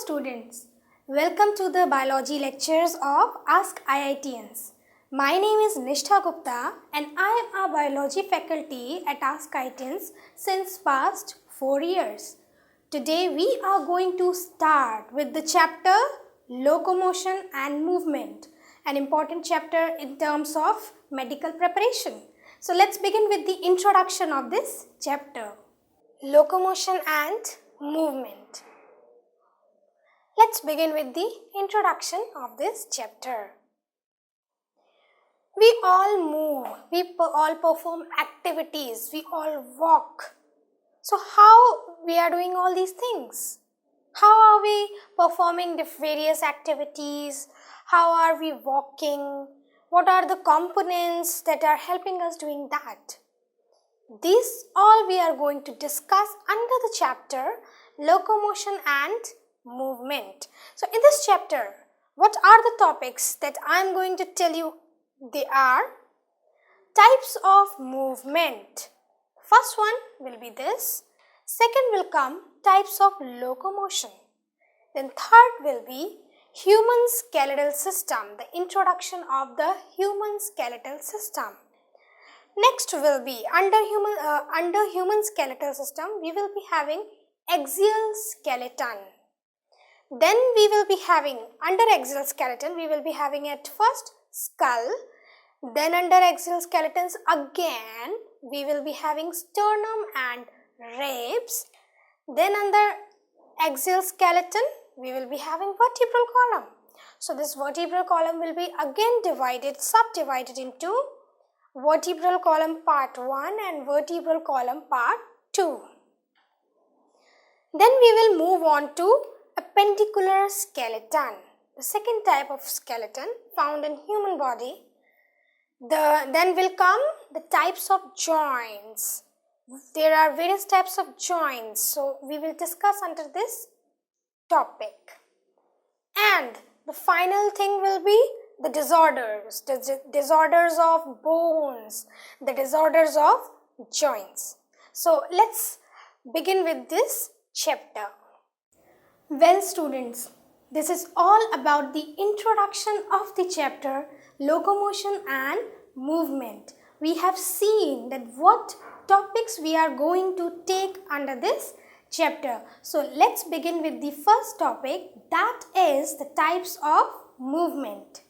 students, welcome to the biology lectures of Ask IITians. My name is Nishtha Gupta and I am a biology faculty at Ask IITians since past 4 years. Today we are going to start with the chapter Locomotion and Movement, an important chapter in terms of medical preparation. So let's begin with the introduction of this chapter. Locomotion and Movement. Let's begin with the introduction of this chapter. We all move, we all perform activities, we all walk. So how we are doing all these things? How are we performing the various activities? How are we walking? What are the components that are helping us doing that? This all we are going to discuss under the chapter Locomotion and Movement. So in this chapter, what are the topics that I am going to tell you? They are types of movement. First one will be this. Second will come types of locomotion. Then third will be human skeletal system, the introduction of the human skeletal system. Next will be under human skeletal system, we will be having axial skeleton. Then we will be having under axial skeleton, we will be having at first skull. Then under axial skeletons again, we will be having sternum and ribs. Then under axial skeleton, we will be having vertebral column. So this vertebral column will be again subdivided into vertebral column part 1 and vertebral column part 2. Then we will move on to appendicular skeleton, the second type of skeleton found in human body. Then will come the types of joints. There are various types of joints, so we will discuss under this topic. And the final thing will be the disorders of bones, the disorders of joints. So let's begin with this chapter. Well students, this is all about the introduction of the chapter Locomotion and Movement. We have seen that what topics we are going to take under this chapter. So let's begin with the first topic, that is the types of movement.